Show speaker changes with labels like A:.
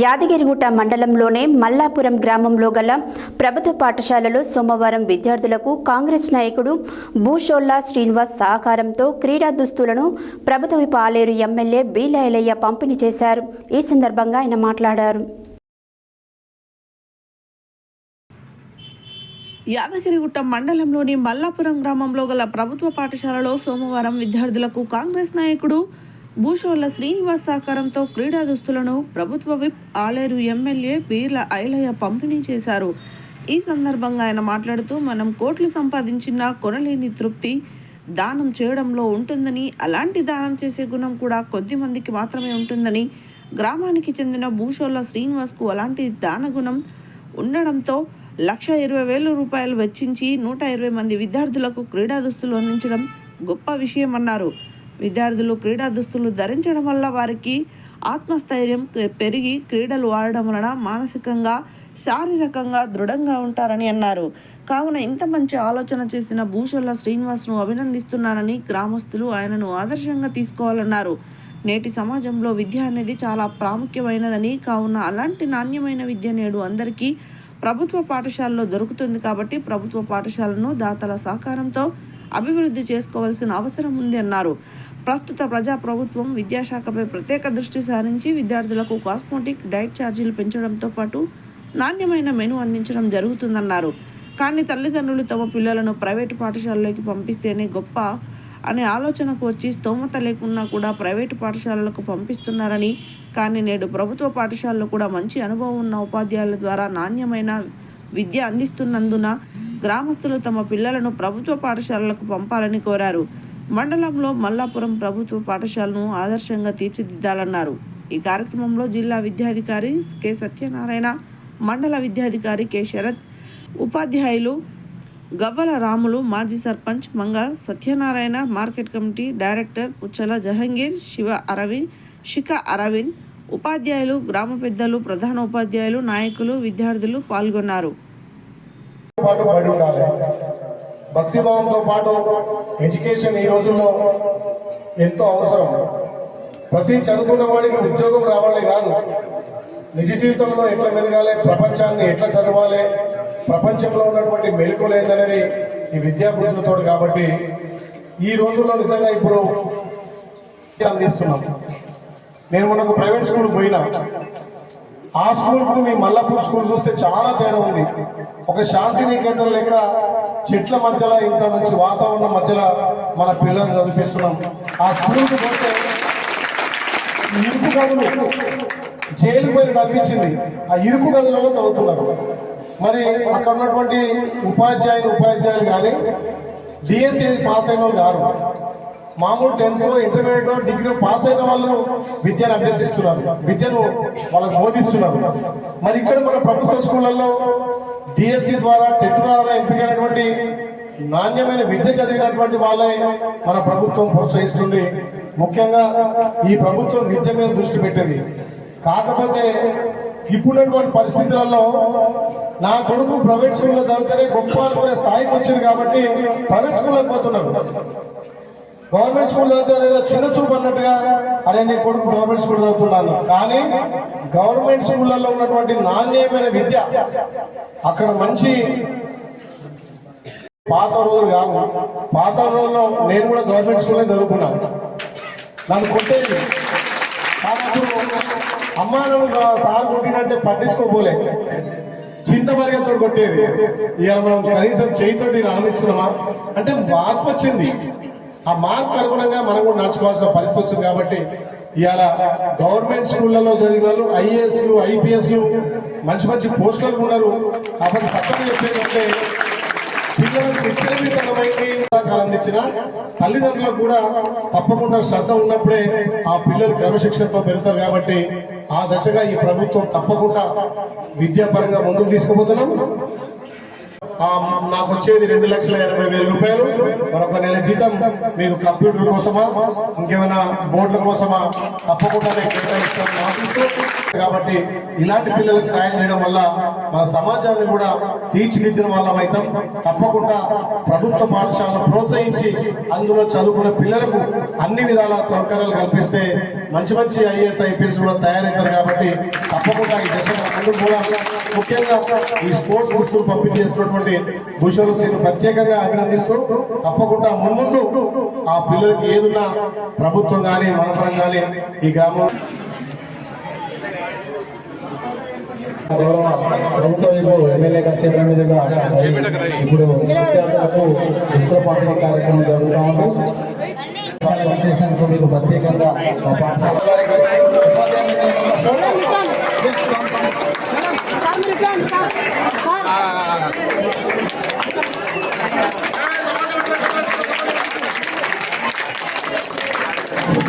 A: యాదగిరిగుట్ట మండలంలోనే మల్లాపురం గ్రామంలో గల ప్రభుత్వ పాఠశాలలో సోమవారం విద్యార్థులకు కాంగ్రెస్ నాయకుడు భూషోల్లా శ్రీనివాస్ సహకారంతో క్రీడా దుస్తులను ప్రభుత్వ పాలేరు ఎమ్మెల్యే బీలైలయ్య పంపిణీ చేశారు. ఈ సందర్భంగా ఆయన మాట్లాడారు.
B: యాదగిరిగుట్ట మండలంలోని మల్లాపురం గ్రామంలో గల ప్రభుత్వ పాఠశాలలో సోమవారం విద్యార్థులకు కాంగ్రెస్ నాయకుడు భూషోల్లా శ్రీనివాస్ సహకారంతో క్రీడా దుస్తులను ప్రభుత్వ విప్ ఆలేరు ఎమ్మెల్యే బీర్ల ఐలయ్య పంపిణీ చేశారు. ఈ సందర్భంగా ఆయన మాట్లాడుతూ, మనం కోట్లు సంపాదించినా కొనలేని తృప్తి దానం చేయడంలో ఉంటుందని, అలాంటి దానం చేసే గుణం కూడా కొద్ది మందికి మాత్రమే ఉంటుందని, గ్రామానికి చెందిన భూషోల్లా శ్రీనివాస్కు అలాంటి దాన గుణం ఉండడంతో 1,20,000 రూపాయలు వెచ్చించి 120 మంది విద్యార్థులకు క్రీడా దుస్తులు అందించడం గొప్ప విషయం అన్నారు. విద్యార్థులు క్రీడా దుస్తులు ధరించడం వల్ల వారికి ఆత్మస్థైర్యం పెరిగి క్రీడలు ఆడడం వలన మానసికంగా శారీరకంగా దృఢంగా ఉంటారని అన్నారు. కావున ఇంత మంచి ఆలోచన చేసిన భూషోల్లా శ్రీనివాస్ను అభినందిస్తున్నానని, గ్రామస్తులు ఆయనను ఆదర్శంగా తీసుకోవాలన్నారు. నేటి సమాజంలో విద్య అనేది చాలా ప్రాముఖ్యమైనదని, కావున అలాంటి నాణ్యమైన విద్య నేడు అందరికీ ప్రభుత్వ పాఠశాలలో దొరుకుతుంది కాబట్టి ప్రభుత్వ పాఠశాలను దాతల సహకారంతో అభివృద్ధి చేసుకోవాల్సిన అవసరం ఉంది అన్నారు. ప్రస్తుత ప్రజాప్రభుత్వం విద్యాశాఖపై ప్రత్యేక దృష్టి సారించి విద్యార్థులకు కాస్మోటిక్ డైట్ ఛార్జీలు పెంచడంతో పాటు నాణ్యమైన మెను అందించడం జరుగుతుందన్నారు. కానీ తల్లిదండ్రులు తమ పిల్లలను ప్రైవేటు పాఠశాలలోకి పంపిస్తేనే గొప్ప అనే ఆలోచనకు వచ్చి స్తోమత లేకున్నా కూడా ప్రైవేటు పాఠశాలలకు పంపిస్తున్నారని, కానీ నేడు ప్రభుత్వ పాఠశాలలో కూడా మంచి అనుభవం ఉన్న ఉపాధ్యాయుల ద్వారా నాణ్యమైన విద్య అందిస్తున్నందున గ్రామస్తులు తమ పిల్లలను ప్రభుత్వ పాఠశాలలకు పంపాలని కోరారు. మండలంలో మల్లాపురం ప్రభుత్వ పాఠశాలను ఆదర్శంగా తీర్చిదిద్దాలన్నారు. ఈ కార్యక్రమంలో జిల్లా విద్యాధికారి కె సత్యనారాయణ, మండల విద్యాధికారి కె శరత్, ఉపాధ్యాయులు గవ్వల రాములు, మాజీ sarpanch Manga Satyanarayana, market committee director Puchchala Jahangir, Shikha Arvind, ఉపాధ్యాయులు, గ్రామ పెద్దలు, ప్రధాన ఉపాధ్యాయులు, నాయకులు, విద్యార్థులు పాల్గొన్నారు.
C: భక్తిభావంతో పాటు ఎడ్యుకేషన్ ఈ రోజుల్లో ఎంతో అవసరం. ప్రతి చదువుకున్న వాడికి ఉద్యోగం రావాలే కాదు, నిజ జీవితంలో ఎట్లా మెదగాలి, ప్రపంచాన్ని ఎట్లా చదవాలి, ప్రపంచంలో ఉన్నటువంటి మెలకువలు ఏందనేది ఈ విద్యాబుద్ధులతో. కాబట్టి ఈ రోజుల్లో నిజంగా ఇప్పుడు అందిస్తున్నాం. నేను మనకు ప్రైవేట్ స్కూల్ పోయినా, ఆ స్కూల్కు మీ మల్లాపూర్ స్కూల్ చూస్తే చాలా తేడా ఉంది. ఒక శాంతి నికేతన లెక్క చెట్ల మధ్యలో, ఇంత మంచి వాతావరణం మధ్యలో మన పిల్లల్ని చదివిస్తున్నాం. ఆ స్కూల్కి పోతే ఇరుకు గదులు జైలు పోయి కనిపించింది, ఆ ఇరుకు గదులలో చదువుతున్నారు. మరి అక్కడ ఉన్నటువంటి ఉపాధ్యాయులు కానీ డిఎస్సి పాస్ అయిన వాళ్ళు కాదు, మామూలు 10th ఇంటర్మీడియట్ డిగ్రీ పాస్ అయిన వాళ్ళు విద్యను అభ్యసిస్తున్నారు, విద్యను వాళ్ళకు బోధిస్తున్నారు. మరి ఇక్కడ మన ప్రభుత్వ స్కూళ్ళల్లో డిఎస్సి ద్వారా టెట్ ద్వారా ఎంపికైనటువంటి నాణ్యమైన విద్య చదివినటువంటి వాళ్ళే మన ప్రభుత్వం ప్రోత్సహిస్తుంది. ముఖ్యంగా ఈ ప్రభుత్వం విద్య మీద దృష్టి పెట్టింది. కాకపోతే ఇప్పుడున్నటువంటి పరిస్థితులలో నా కొడుకు ప్రైవేట్ స్కూల్లో చదివితేనే గొప్ప అనుకునే స్థాయికి వచ్చింది కాబట్టి ప్రైవేట్ స్కూల్లోకి పోతున్నారు. గవర్నమెంట్ స్కూల్ చదివితే ఏదో చిన్న చూపు అన్నట్టుగా, అరే నీ కొడుకు గవర్నమెంట్ స్కూల్ చదువుతున్నాను. కానీ గవర్నమెంట్ స్కూళ్ళల్లో ఉన్నటువంటి నాణ్యమైన విద్య అక్కడ మంచి పాత రోజులు కావు. పాత రోజుల్లో నేను కూడా గవర్నమెంట్ స్కూల్లో చదువుకున్నాను. నన్ను కొట్టేది అమ్మా, నువ్వు సార్ కొట్టినట్టే పట్టించుకోపోలే, చింతమరిగంతో కొట్టేది. ఇవాళ మనం కనీసం చేయితోటి ఆనందిస్తున్నామా అంటే మార్పు వచ్చింది. ఆ మార్పు అనుగుణంగా మనం కూడా నడుచుకోవాల్సిన పరిస్థితి వచ్చింది. కాబట్టి ఇవాళ గవర్నమెంట్ స్కూళ్ళలో చదివిన వాళ్ళు ఐఏఎస్లు, ఐపీఎస్లు మంచి మంచి పోస్టులకు ఉన్నారు. కాబట్టి పక్కన చెప్పేదంటే పిల్లలకు నిశ్చయమైంది అందించిన తల్లిదండ్రులకు కూడా తప్పకుండా శ్రద్ధ ఉన్నప్పుడే ఆ పిల్లలు క్రమశిక్షణతో పెరుగుతారు. కాబట్టి ఆ దశగా ఈ ప్రభుత్వం తప్పకుండా విద్యాపరంగా ముందుకు తీసుకుపోతున్నాం. నాకు వచ్చేది 2,80,000 రూపాయలు. మరొక నెల జీతం మీకు కంప్యూటర్ కోసమా, ఇంకేమైనా బోర్డుల కోసమా తప్పకుండా కేటాయిస్తాను. కాబట్టి ఇలాంటి పిల్లలకు సాయం చేయడం వల్ల మన సమాజాన్ని కూడా తీర్చిదిద్దిన వాళ్ళం అవుతాం. తప్పకుండా ప్రభుత్వ పాఠశాలను ప్రోత్సహించి అందులో చదువుకునే పిల్లలకు అన్ని విధాల సౌకర్యాలు కల్పిస్తే మంచి మంచి ఐఏఎస్ ఐపీఎస్ కూడా తయారవుతారు. కాబట్టి తప్పకుండా ఈ దశగా ముందుకు పోదాం. ముఖ్యంగా ఈ స్పోర్ట్స్ దుస్తులు పంపిణీ చేస్తున్నటువంటి భూషణ్ శ్రీను ప్రత్యేకంగా అభినందిస్తూ తప్పకుండా మున్ముందు ఆ పిల్లలకి ఏదున్నా ప్రభుత్వం కానీ మనపరం కానీ ఈ గ్రామం
D: ప్రభుత్వం ఎమ్మెల్యే చేతుల మీదుగా ఇప్పుడు విద్యార్థులకు విస్తృత పంపిణీ కార్యక్రమం జరుగుతూ ఉంది. చేసినందుకు మీకు ప్రత్యేకంగా మా పాఠశాల